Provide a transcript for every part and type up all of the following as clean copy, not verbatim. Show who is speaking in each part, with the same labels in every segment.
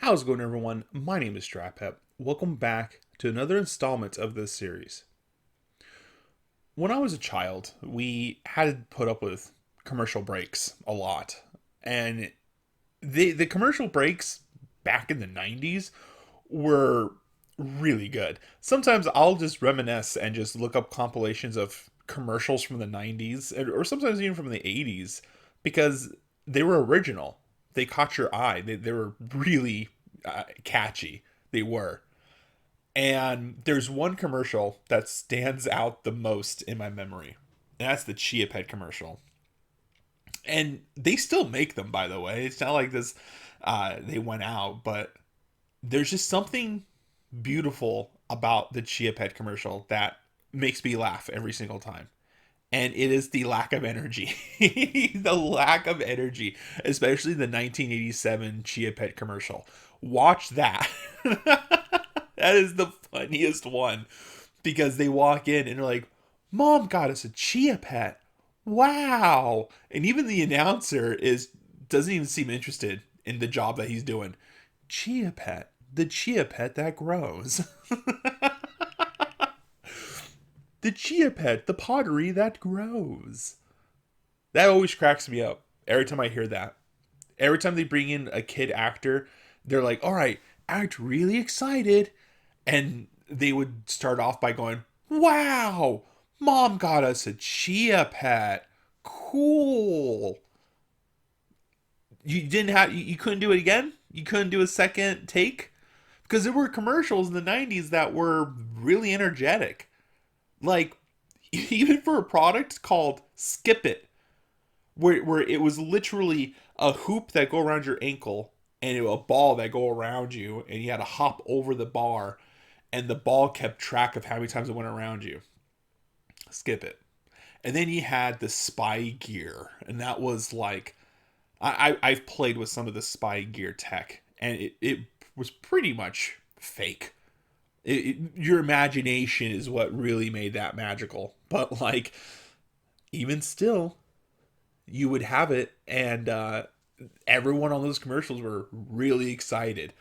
Speaker 1: How's it going, everyone? My name is DrapPep. Welcome back to another installment of this series. When I was a child, we had to put up with commercial breaks a lot. And the commercial breaks back in the 90s were really good. Sometimes I'll just reminisce and just look up compilations of commercials from the 90s or sometimes even from the 80s because they were original. They caught your eye. They were really catchy. They were. And there's one commercial that stands out the most in my memory. And that's the Chia Pet commercial. And they still make them, by the way. It's not like this they went out, but there's just something beautiful about the Chia Pet commercial that makes me laugh every single time. And it is the lack of energy. The lack of energy, especially the 1987 Chia Pet commercial. Watch that. That is the funniest one because they walk in and they're like, "Mom got us a Chia Pet. Wow!" And even the announcer is doesn't even seem interested in the job that he's doing. Chia Pet, the Chia Pet that grows. The Chia Pet, the pottery that grows. That always cracks me up every time I hear that. Every time they bring in a kid actor, they're like, "All right, act really excited." And they would start off by going, "Wow, Mom got us a Chia Pet. Cool." You didn't have you couldn't do it again? You couldn't do a second take? Because there were commercials in the 90s that were really energetic. Like even for a product called Skip It, where it was literally a hoop that go around your ankle and a ball that go around you, and you had to hop over the bar, and the ball kept track of how many times it went around you. Skip It. And then you had the spy gear, and that was like I've played with some of the spy gear tech, and it was pretty much fake. Your imagination is what really made that magical. But like, even still, you would have it, and everyone on those commercials were really excited.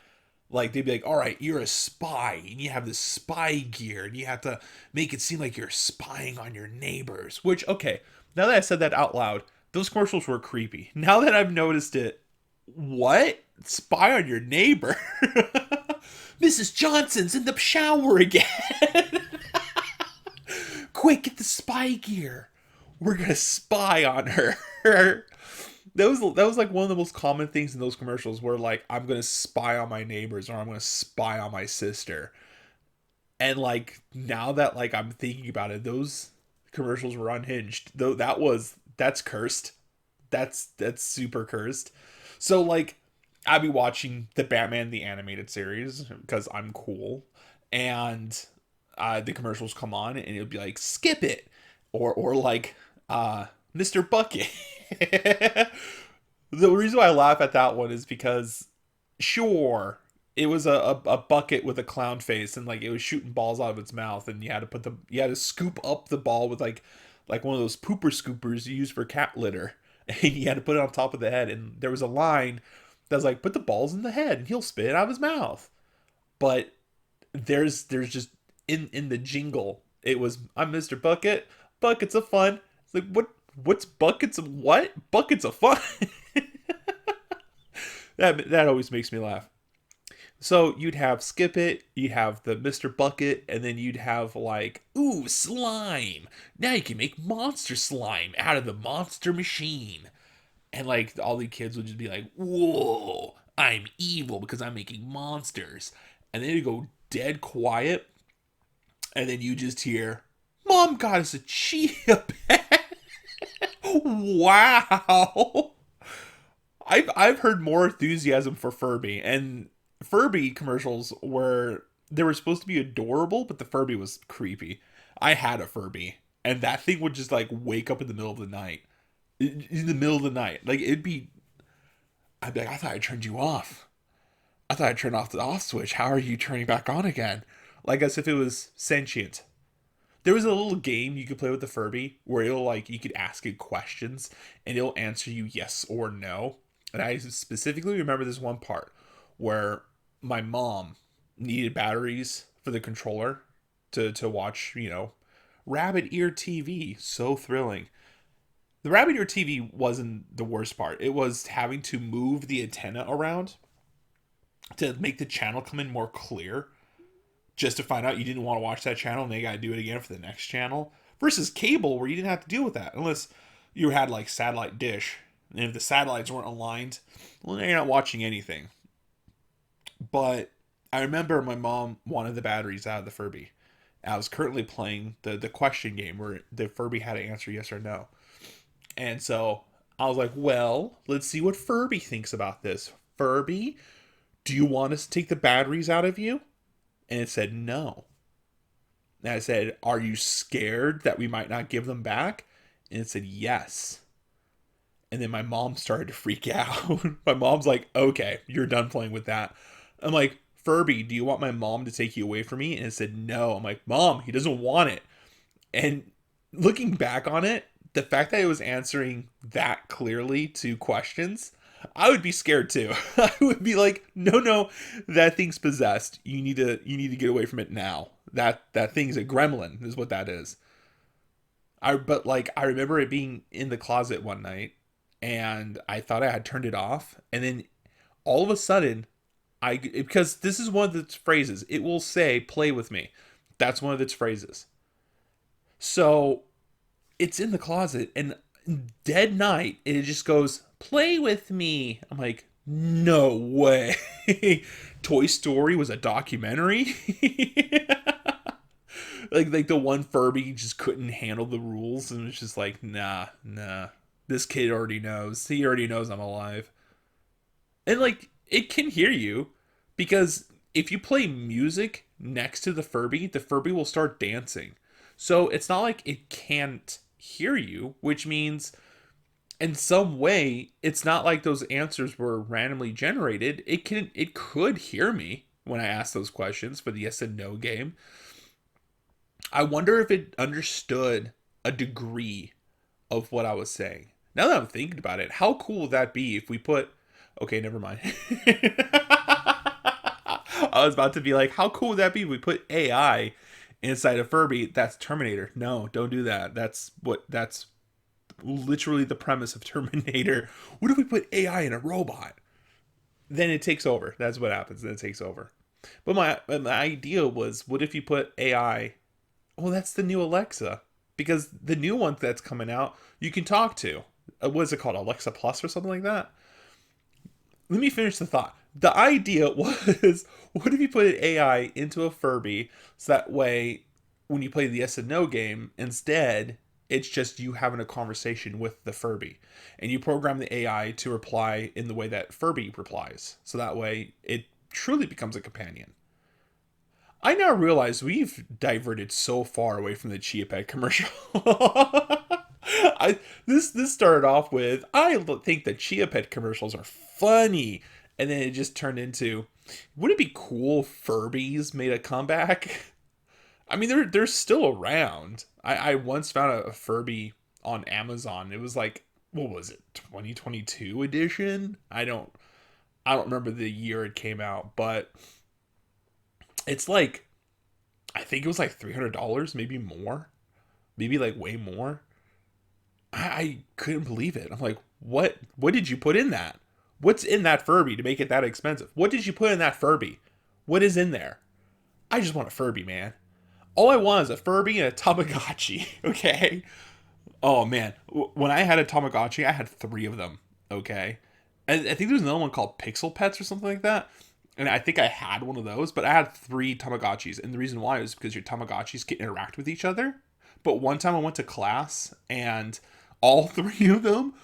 Speaker 1: Like they'd be like, "All right, you're a spy, and you have this spy gear, and you have to make it seem like you're spying on your neighbors." Which, okay, now that I said that out loud, those commercials were creepy. Now that I've noticed it, what? Spy on your neighbor? Mrs. Johnson's in the shower again. Quick, get the spy gear. We're gonna spy on her. That was like one of the most common things in those commercials where like I'm gonna spy on my neighbors or I'm gonna spy on my sister. And like now that like I'm thinking about it, those commercials were unhinged. Though that's cursed. That's super cursed. So like I'd be watching the Batman the animated series because I'm cool, and the commercials come on and it'll be like skip it, or like Mr. Bucket. The reason why I laugh at that one is because sure it was a bucket with a clown face and like it was shooting balls out of its mouth, and you had to scoop up the ball with like one of those pooper scoopers you use for cat litter, and you had to put it on top of the head, and there was a line that was like put the balls in the head and he'll spit it out of his mouth. But there's just in the jingle it was, "I'm Mr. Bucket, buckets of fun." It's like what's buckets of what? Buckets of fun. That always makes me laugh. So you'd have Skip It, you'd have the Mr. Bucket, and then you'd have like, "Ooh, slime. Now you can make monster slime out of the monster machine." And like all the kids would just be like, "Whoa, I'm evil because I'm making monsters." And then you go dead quiet, and then you just hear, "Mom got us a chia pet." Wow. I've heard more enthusiasm for Furby, and Furby commercials were they were supposed to be adorable, but the Furby was creepy. I had a Furby, and that thing would just like wake up in the middle of the night. In the middle of the night, like I'd be like, "I thought I turned you off. I thought I turned off the off switch. How are you turning back on again?" Like as if it was sentient. There was a little game you could play with the Furby where it'll like you could ask it questions and it'll answer you yes or no. And I specifically remember this one part where my mom needed batteries for the controller to watch, rabbit ear TV. So thrilling. The rabbit ear TV wasn't the worst part. It was having to move the antenna around to make the channel come in more clear, just to find out you didn't want to watch that channel and they got to do it again for the next channel. Versus cable, where you didn't have to deal with that unless you had like satellite dish. And if the satellites weren't aligned, well, you're not watching anything. But I remember my mom wanted the batteries out of the Furby. I was currently playing the question game where the Furby had to answer yes or no. And so I was like, well, let's see what Furby thinks about this. Furby, do you want us to take the batteries out of you? And it said no. And I said, are you scared that we might not give them back? And it said yes. And then my mom started to freak out. My mom's like, okay, you're done playing with that. I'm like, Furby, do you want my mom to take you away from me? And it said no. I'm like, Mom, he doesn't want it. And looking back on it, the fact that it was answering that clearly to questions, I would be scared too. I would be like, no, that thing's possessed. You need to get away from it now. That thing's a gremlin, is what that is. But I remember it being in the closet one night, and I thought I had turned it off, and then all of a sudden, because this is one of its phrases, it will say, "Play with me." That's one of its phrases. So it's in the closet, and dead night, it just goes, "Play with me." I'm like, no way. Toy Story was a documentary. like the one Furby just couldn't handle the rules and was just like, nah. This kid already knows. He already knows I'm alive. And like it can hear you because if you play music next to the Furby will start dancing. So it's not like it can't hear you, which means in some way it's not like those answers were randomly generated. It could hear me when I ask those questions for the yes and no game. I wonder if it understood a degree of what I was saying. Now that I'm thinking about it, how cool would that be if we put... Okay, never mind. I was about to be like, how cool would that be if we put AI inside a Furby that's Terminator? No, don't do that. That's literally the premise of Terminator. What if we put AI in a robot? Then it takes over. That's what happens. Then it takes over. But my idea was, what if you put AI... Well, that's the new Alexa. Because the new one that's coming out, you can talk to. What is it called? Alexa Plus or something like that? Let me finish the thought. The idea was, what if you put an AI into a Furby so that way, when you play the yes and no game, instead, it's just you having a conversation with the Furby. And you program the AI to reply in the way that Furby replies. So that way, it truly becomes a companion. I now realize we've diverted so far away from the Chia Pet commercial. This started off with, I think the Chia Pet commercials are funny, and then it just turned into, would it be cool if Furbies made a comeback? I mean, they're still around. I once found a Furby on Amazon. It was like, what was it, 2022 edition? I don't remember the year it came out, but it's like, I think it was like $300, maybe more, maybe like way more. I couldn't believe it. I'm like, what did you put in that? What's in that Furby to make it that expensive? What did you put in that Furby? What is in there? I just want a Furby, man. All I want is a Furby and a Tamagotchi, okay? Oh, man. When I had a Tamagotchi, I had 3 of them, okay? And I think there was another one called Pixel Pets or something like that. And I think I had one of those, but I had 3 Tamagotchis. And the reason why is because your Tamagotchis can interact with each other. But one time I went to class and all 3 of them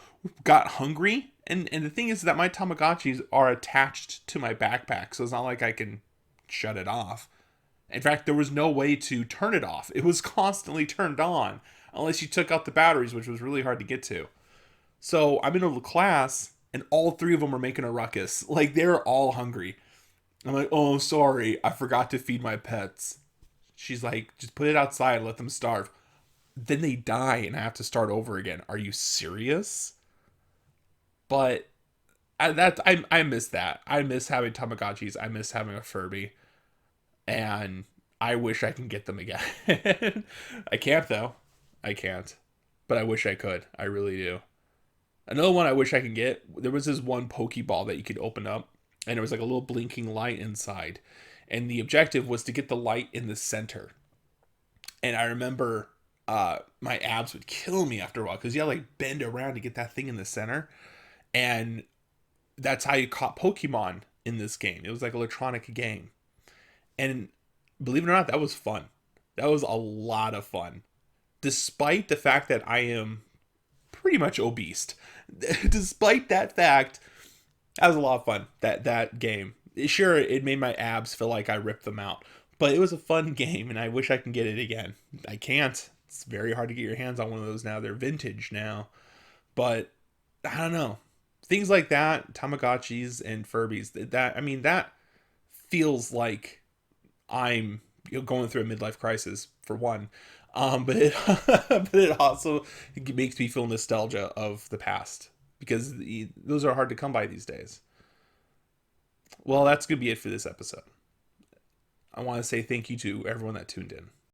Speaker 1: got hungry. And the thing is that my Tamagotchis are attached to my backpack. So it's not like I can shut it off. In fact, there was no way to turn it off. It was constantly turned on unless you took out the batteries, which was really hard to get to. So I'm in a class and all 3 of them are making a ruckus. Like they're all hungry. I'm like, oh, sorry, I forgot to feed my pets. She's like, just put it outside and let them starve. Then they die and I have to start over again. Are you serious? But I miss that. I miss having Tamagotchis. I miss having a Furby, and I wish I can get them again. I can't though. I can't, but I wish I could. I really do. Another one I wish I could get. There was this one Pokeball that you could open up, and there was like a little blinking light inside, and the objective was to get the light in the center. And I remember my abs would kill me after a while because you had to like bend around to get that thing in the center, and that's how you caught Pokemon in this game. It was like an electronic game, and believe it or not, that was fun. That was a lot of fun, despite the fact that I am pretty much obese. Despite that fact, that was a lot of fun. That game. Sure, it made my abs feel like I ripped them out, but it was a fun game, and I wish I can get it again. I can't. It's very hard to get your hands on one of those now. They're vintage now, but I don't know. Things like that, Tamagotchis and Furbies. That I mean, that feels like I'm going through a midlife crisis for one. But it but it also makes me feel nostalgia of the past because those are hard to come by these days. Well, that's gonna be it for this episode. I want to say thank you to everyone that tuned in.